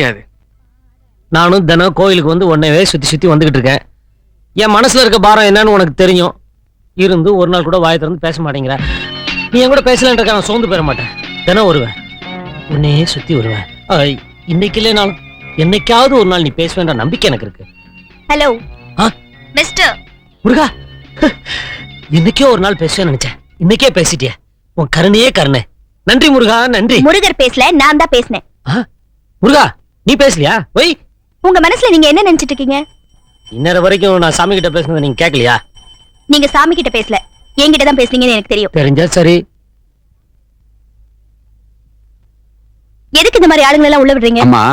தெரியாது. நானும் தினம் கோயிலுக்கு வந்து உன்னைவே சுத்தி சுத்தி வந்துகிட்டு இருக்கேன். என் மனசுல இருக்க பாரம் என்னன்னு உனக்கு தெரியும். இருந்து ஒரு நாள் கூட வாயை திறந்து பேச மாட்டேங்கிற. நீ என் கூட பேசலன்றக்க நான் சோர்ந்து போயிட மாட்டேன். தினம் வருவேன், உன்னையே சுத்தி வருவேன். இன்னைக்கு இல்லைனாலும் என்னைக்காவது ஒரு நாள் நீ பேசுவேன்ற நம்பிக்கை எனக்கு இருக்கு. ஹலோ மிஸ்டர் முருகா, இன்னைக்கே ஒரு நாள் பேசுவேன்னு நினைச்சேன். இன்னைக்கே பேசிட்டிய. உன் கருணையே கருணை. நன்றி முருகா, நன்றி. முருகர் பேசல, நான் தான் பேசினேன். முருகா, நீ பேசலையா? ஒய், உங்க மனசுல நீங்க என்ன நினைச்சிட்டு இருக்கீங்க? இன்னொரு வரைக்கும் நான் சாமி கிட்ட பேசுனதை நீங்க கேட்கலையா? நீங்க சாமி கிட்ட பேசல, என்கிட்ட தான் பேசுனீங்கன்னு எனக்கு தெரியும். தெரிஞ்சா சரி. எதுக்கு இந்த மாதிரி ஆளுங்களை எல்லாம் உள்ள விடுறீங்க? அம்மா,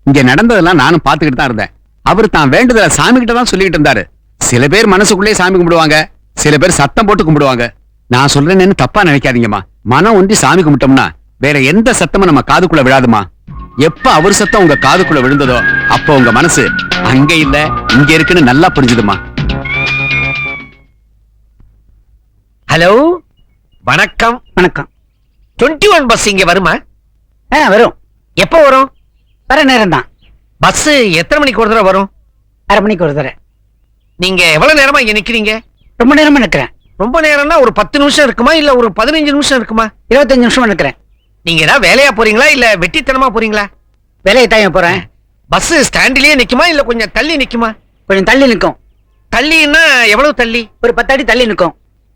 இங்க நடந்ததெல்லாம் நானும் பாத்துக்கிட்டு தான் இருந்தேன். அவர் தான் வேண்டுதல சாமி கிட்ட தான் சொல்லிட்டு இருந்தாரு. சில பேர் மனசுக்குள்ளே சாமி கும்பிடுவாங்க, சில பேர் சத்தம் போட்டு கும்பிடுவாங்க. நான் சொல்றேன்னு தப்பா நினைக்காதீங்கம்மா. மனம் ஒன்றி சாமி கும்பிட்டோம்னா வேற எந்த சத்தமும் நம்ம காதுக்குள்ள விழாதுமா. எப்ப அவர் சத்தம் உங்க காதுக்குள்ள விழுந்ததோ அப்ப உங்க மனசு அங்க இல்ல இங்க இருக்குன்னு நல்லா புரிஞ்சுதுமா. ஹலோ, வணக்கம். வணக்கம். 21 பஸ் இங்க வருமா? வரும். எப்போ வரும்? வர நேரம் தான். பஸ் எத்தனை மணிக்கு ஒரு தடவை வரும்? அரை மணிக்கு ஒரு தடவை. நீங்க எவ்வளவு நேரமா இங்க நிக்கிறீங்க? ரொம்ப நேரமா நிக்கிறேன். ரொம்ப நேரம்னா ஒரு 10 நிமிஷம் இருக்குமா இல்ல ஒரு 15 நிமிஷம் இருக்குமா? 25 நிமிஷமா நிக்கிறேன். நீங்க ஏதாவது வேலையா போறீங்களா இல்ல வெட்டித்தனமா போறீங்களா? வேலையை தான் போறேன். பஸ் ஸ்டாண்ட்லயே நிக்குமா இல்ல கொஞ்சம் தள்ளி நிக்குமா? கொஞ்சம் தள்ளி நிக்கும். தள்ளின்னா எவ்வளவு தள்ளி? ஒரு 10 அடி தள்ளி நிக்கும்.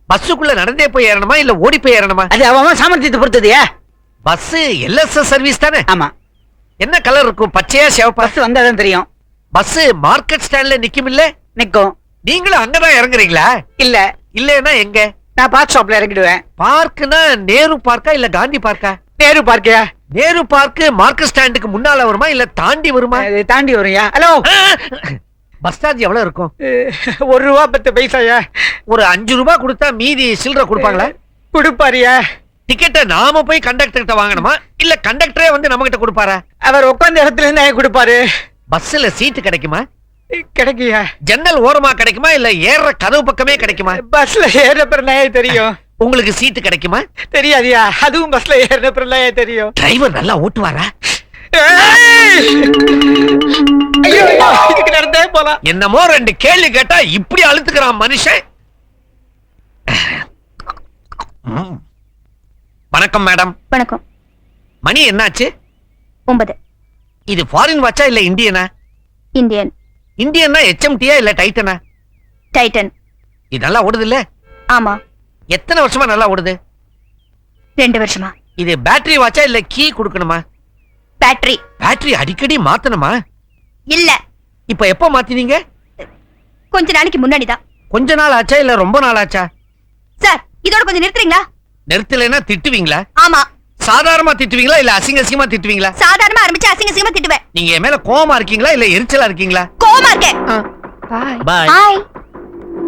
பஸ்ஸுக்குள்ள நடந்தே போய் ஏறணுமா இல்ல ஓடி போய் ஏறணுமா? அது அவன் சாமர்த்தியத்தை பொறுத்தது. பஸ் எல்எஸ்எஸ் சர்வீஸ் தானே? ஆமா. என்ன கலர் இருக்கும்? பச்சையா சிவப்பா? பஸ் வந்தாதான் தெரியும். பஸ் மார்க்கெட் ஸ்டாண்ட்ல நிக்கும் இல்ல? நிக்கும். நீங்களும் அங்கதான் இறங்குறீங்களா? இல்ல. இல்லன்னா எங்க? நான் பார்க் ஷாப்ல இறங்கிடுவேன். பார்க்னா நேரு பார்க்கா இல்ல காந்தி பார்க்கா? நேரு பார்க்கியா? நேரு பார்க் மார்க்கெட் ஸ்டாண்டுக்கு முன்னால வருமா இல்ல தாண்டி வருமா? தாண்டி வரும்யா. ஹலோ, பஸ் சார்ஜ் எவ்வளவு இருக்கும்? ₹1.10. ஒரு 5 ரூபாய் கொடுத்தா மீதி சில்லற கொடுப்பாங்களா? கொடுப்பாரியா? டிக்கெட்டை நாம போய் கண்டக்டர் கிட்ட வாங்கணுமா இல்ல கண்டக்டரே வந்து நம்ம கிட்ட கொடுப்பாரா? அவர் உட்கார்ந்த இடத்துல இருந்து கொடுப்பாரு. பஸ்ல சீட்டு கிடைக்குமா? கிடைக்குயா? ஜன்னல் ஓரமா கிடைக்குமா இல்ல ஏற கதவு பக்கமே கிடைக்குமா? பஸ்ல ஏற பிறகு தெரியும். உங்களுக்கு சீட்டு கிடைக்குமா? தெரியாதியா? அதுவும் பஸ்ல ஏற பிறகு தெரியும். டிரைவர் நல்லா ஓட்டுவாரா? நடந்தே போலாம். என்னமோ 2 கேள்வி கேட்டா இப்படி அழுத்துக்கிறான் மனுஷன். வணக்கம் மேடம். வணக்கம். மணி என்னாச்சு? 9. இது ஃபாரின் வாட்சா இல்ல இந்தியனா? இந்தியன். இந்தியன்னா HMTயா இல்ல டைட்டனா? டைட்டன். இது நல்லா ஓடுது இல்ல? ஆமா. எத்தனை வருஷமா நல்லா ஓடுது? 2 வருஷமா. இது பேட்டரி வாட்சா இல்ல கீ கொடுக்கணுமா? பேட்டரி. பேட்டரி அடிக்கடி மாத்தணுமா? இல்ல. இப்ப எப்ப மாத்தினீங்க? கொஞ்ச நாளைக்கு முன்னாடி தான். கொஞ்ச நாள் ஆச்சா இல்ல ரொம்ப நாள் ஆச்சா? சார், இதோட கொஞ்சம் நிறுத்துறீங்களா? நிறுத்தலைன்னா திட்டுவீங்களா? ஆமா. சாதாரணமா திட்டுவீங்களா இல்ல அசிங்க அசிங்கமா திட்டுவீங்களா? சாதாரணமா ஆரம்பிச்சு அசிங்க அசிங்கமா திட்டுவேன். நீங்க என் மேல கோவமா இருக்கீங்களா இல்ல எரிச்சலா இருக்கீங்களா? கோவமா இருக்கேன். பாய். ஹாய்.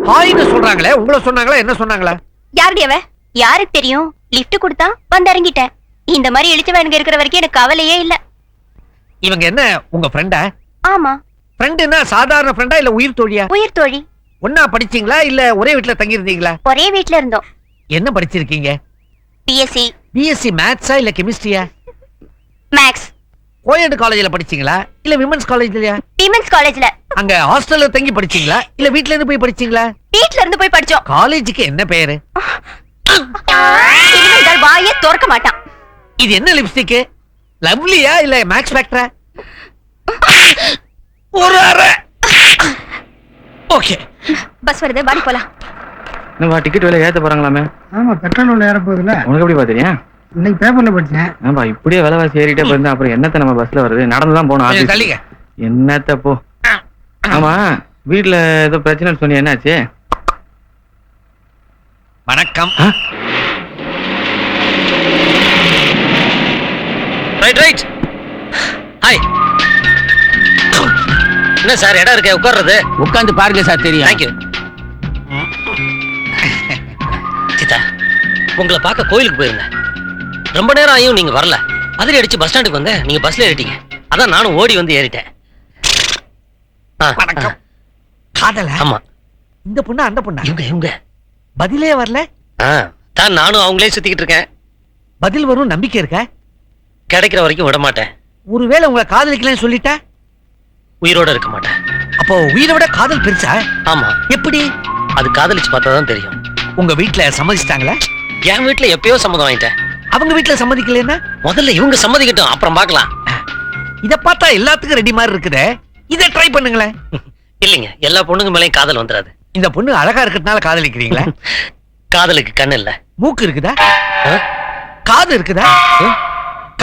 ஹாய்னு சொல்றாங்களே, உங்களை சொன்னாங்களா என்ன சொன்னாங்களா? யாருடைய அவ? யாருக்கு தெரியும்? லிஃப்ட் கொடுத்தா வந்து இறங்கிட்டேன். இந்த மாதிரி இழுச்சவனுங்க இருக்கிற வரைக்கும் எனக்கு கவலையே இல்ல. இவங்க என்ன உங்க ஃப்ரெண்டா? ஆமா. ஃப்ரெண்டுன்னா சாதாரண ஃப்ரெண்டா இல்ல உயிர் தோழியா? உயிர் தோழி. ஒன்னா படிச்சீங்களா இல்ல ஒரே வீட்ல தங்கி இருந்தீங்களா? ஒரே வீட்ல இருந்தோம். என்ன படிச்சிருக்கீங்க? பிஎஸ்சி. பிஎஸ்சி மேத்ஸா இல்ல கெமிஸ்ட்ரியா? மேக்ஸ். கோயட் காலேஜ்ல படிச்சீங்களா இல்ல விமென்ஸ் காலேஜ்லயா? விமென்ஸ் காலேஜ்ல. அங்க ஹாஸ்டல்ல தங்கி படிச்சீங்களா இல்ல வீட்ல இருந்து போய் படிச்சீங்களா? வீட்ல இருந்து போய் படிச்சோம். காலேஜுக்கு என்ன பேரு? இனிமேல் வாயே திறக்க மாட்டான். இது என்ன லிப்ஸ்டிக்? லவ்லியா இல்ல மேக்ஸ் ஃபேக்டரா? ஒரு அரை. ஓகே. பஸ் வருது, வாடி போலாம். நம்ம டிக்கெட் விலை ஏத்த போறாங்களாமே? ஆமா, பெட்ரோல் விலை ஏற போகுதுல. உனக்கு எப்படி பாத்தீங்க? இன்னைக்கு பேப்பர்ல படிச்சேன். ஆமா, இப்படியே விலைவாசி ஏறிட்டே போயிருந்தா அப்புறம் என்னத்த நம்ம பஸ்ல வருது? நடந்துதான் போனோம் ஆபீஸ். தள்ளிங்க. என்னத்த போ. ஆமா, வீட்ல ஏதோ பிரச்சனைன்னு சொன்னி என்னாச்சு? வணக்கம். ரைட். ஹாய். என்ன சார் இடம் இருக்கே உட்கார்றது? உட்கார்ந்து பாருங்க சார், தெரியும். தேங்க்யூ. சீதா, உங்களை பார்க்க கோயிலுக்கு போயிருந்தேன். ரொம்ப நேரம் ஆயும் நீங்க வரல. அதிரி அடிச்சு பஸ் ஸ்டாண்டுக்கு வந்தேன். நீங்க பஸ்ல ஏறிட்டீங்க. அதான் நானும் ஓடி வந்து ஏறிட்டேன். வணக்கம். காதல? ஆமா. இந்த பொண்ணு அந்த பொண்ணா? இவங்க பதிலே வரல. தான் நானும் அவங்களே சுத்திக்கிட்டு இருக்கேன். பதில் வரும் நம்பிக்கை இருக்க? கிடைக்கிற வரைக்கும் விட மாட்டேன். ஒருவேளை உங்களை காதலிக்கலன்னு சொல்லிட்டா உயிரோட இருக்க மாட்டேன். அப்போ உயிரை விட காதல் பெருசா? ஆமா, எப்படி? அது காதலிச்சு பார்த்தா தான் தெரியும். உங்க வீட்டுல சம்மதிச்சிட்டாங்களா? என் வீட்டுல எப்பயோ சம்மதம் வாங்கிட்டேன். அவங்க வீட்டுல சம்மதிக்கலன்னா? முதல்ல இவங்க சம்மதிக்கட்டும், அப்புறம் பார்க்கலாம். இத பார்த்தா எல்லாத்துக்கும் ரெடி மாதிரி இருக்குதே. இத ட்ரை பண்ணுங்களேன். இல்லைங்க, எல்லா பொண்ணுங்க மேலயும் காதல் வந்துடாது. இந்த பொண்ணு அழகா இருக்கிறதுனால காதலிக்கிறீங்களா? காதலுக்கு கண்ணு இல்ல. மூக்கு இருக்குதா? ஆ? காது இருக்குதா?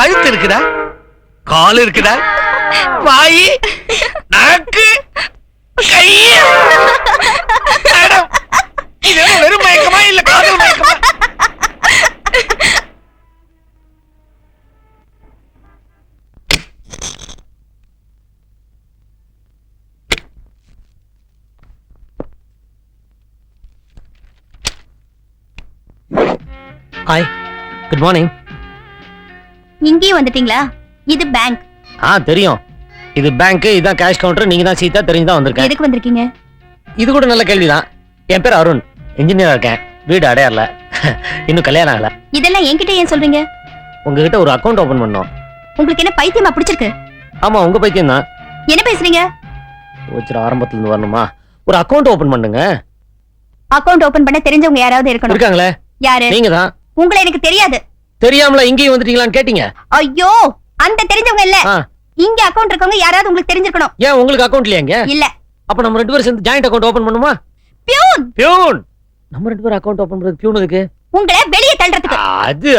கழுத்து இருக்குதா? கால் இருக்குதா? வாய், நாக்கு, கை. மேடம், இது என்ன வெறும் மயக்கமா இல்ல காதல் மயக்கமா? Hi, good morning. இங்கேயும் வந்துட்டீங்களா? இது பேங்க். தெரியும். இது பேங்க், இதான் கேஷ் கவுண்டர். நீங்க தான் சீதா, தெரிஞ்சுதான் வந்திருக்கேன். எதுக்கு வந்திருக்கீங்க? இது கூட நல்ல கேள்விதான். என் பேர் அருண், இன்ஜினியரா இருக்கேன். வீடு அடையார்ல. இன்னும் கல்யாணம் ஆகல. இதெல்லாம் என்கிட்ட ஏன் சொல்றீங்க? உங்ககிட்ட ஒரு அக்கவுண்ட் ஓபன் பண்ணோம். உங்களுக்கு என்ன பைத்தியமா பிடிச்சிருக்கு? ஆமா, உங்க பைத்தியம் தான். என்ன பேசுறீங்க? ஆரம்பத்துல இருந்து வரணுமா? ஒரு அக்கவுண்ட் ஓபன் பண்ணுங்க. அக்கவுண்ட் ஓபன் பண்ண தெரிஞ்சவங்க யாராவது இருக்கணும். இருக்காங்களே. யாரு? நீங்க தான். உங்களை எனக்கு தெரியாது. தெரியாமல இங்கேயும் வந்துட்டீங்களான்னு கேட்டீங்க. ஐயோ, அந்த தெரிஞ்சவங்க இல்ல. ஆ. இங்க அக்கவுண்ட் இருக்கவங்க யாராவது உங்களுக்கு தெரிஞ்சிருக்கணும். ஏன் உங்களுக்கு அக்கவுண்ட் இல்லையாங்க? இல்ல. அப்ப நம்ம 2 பேரும் சேர்ந்து ஜாயிண்ட் அக்கவுண்ட் ஓபன் பண்ணுமா? பியூன். பியூன். நம்ம 2 பேரும் அக்கவுண்ட் ஓபன் பண்றது பியூன் இருக்கு. உங்களை வெளியே தள்ளுறதுக்கு.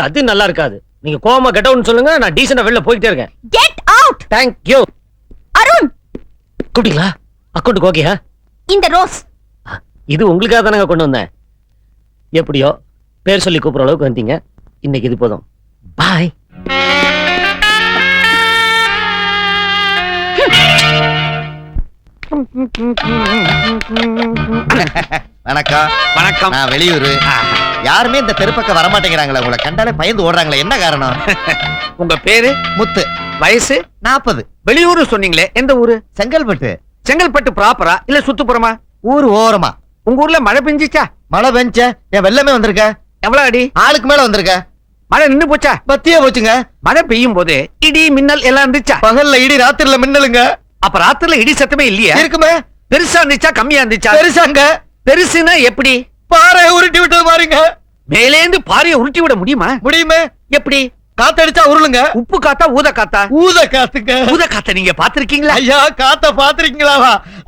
அது நல்லா இருக்காது. நீங்க கோவமா கெட் அவுட்னு சொல்லுங்க, நான் டீசன்ட்டா வெளிய போயிட்டே இருக்கேன். Get out. Thank you. Arun, கூப்பிட்டீங்களா? அக்கவுண்ட் ஓகேயா? இந்த ரோஸ். இது உங்களுக்காக தானங்க கொண்டு வந்தேன். எப்படியோ பேர் சொல்லி கூப்பிடுற அளவுக்கு வந்தீங்க. இன்னைக்கு இது போதும். பாய். வணக்கம். வணக்கம். நான் வெளியூரு. யாருமே இந்த தெருப்பக்கம் வரமாட்டேங்கிறாங்களே, உங்களை கண்டாலே பயந்து ஓடுறாங்களே, என்ன காரணம்? உங்க பேரு? முத்து. வயசு? 40. வெளியூரு சொன்னீங்களே, எந்த ஊரு? செங்கல்பட்டு. செங்கல்பட்டு ப்ராப்பரா இல்ல சுத்துப்புறமா? ஊர் ஓரமா. உங்க ஊர்ல மழை பெஞ்சிச்சா? மழை பெஞ்ச என் வெள்ளமே வந்திருக்க. எவ்வளவு அடி? ஆளுக்கு மேல வந்திருக்க. மழை நின்னு போச்சா? பத்தியே போச்சுங்க. மழை பெய்யும் போது இடி மின்னல் எல்லாம் இருந்துச்சா? பகல்ல இடி, ராத்திரில மின்னலுங்க. அப்ப ராத்திரில இடி சத்தமே இல்லையா? இருக்குமே. பெருசா இருந்துச்சா கம்மியா இருந்துச்சா? பெருசாங்க. பெருசுனா எப்படி? பாறை உருட்டி விட்டது மாறிங்க. மேலேந்து பாறையை உருட்டி விட முடியுமா? முடியுமே. எப்படி? காத்தடிச்சா உருளுங்க. உப்பு காத்தா ஊத காத்தா? ஊத காத்துங்க. ஊத காத்த நீங்க பாத்திருக்கீங்களா? ஐயா, காத்த பாத்திருக்கீங்களா?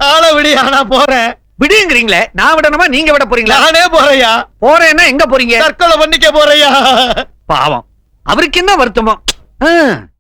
ஆள விடி, ஆனா போறேன். விடுங்கிறீங்களே, நான் விடணுமா நீங்க விட போறீங்களா? நானே போறையா. போறேன்னா எங்க போறீங்க? தற்கொலை பண்ணிக்க போறையா. பாவம், அவருக்கு என்ன வருத்தமோ?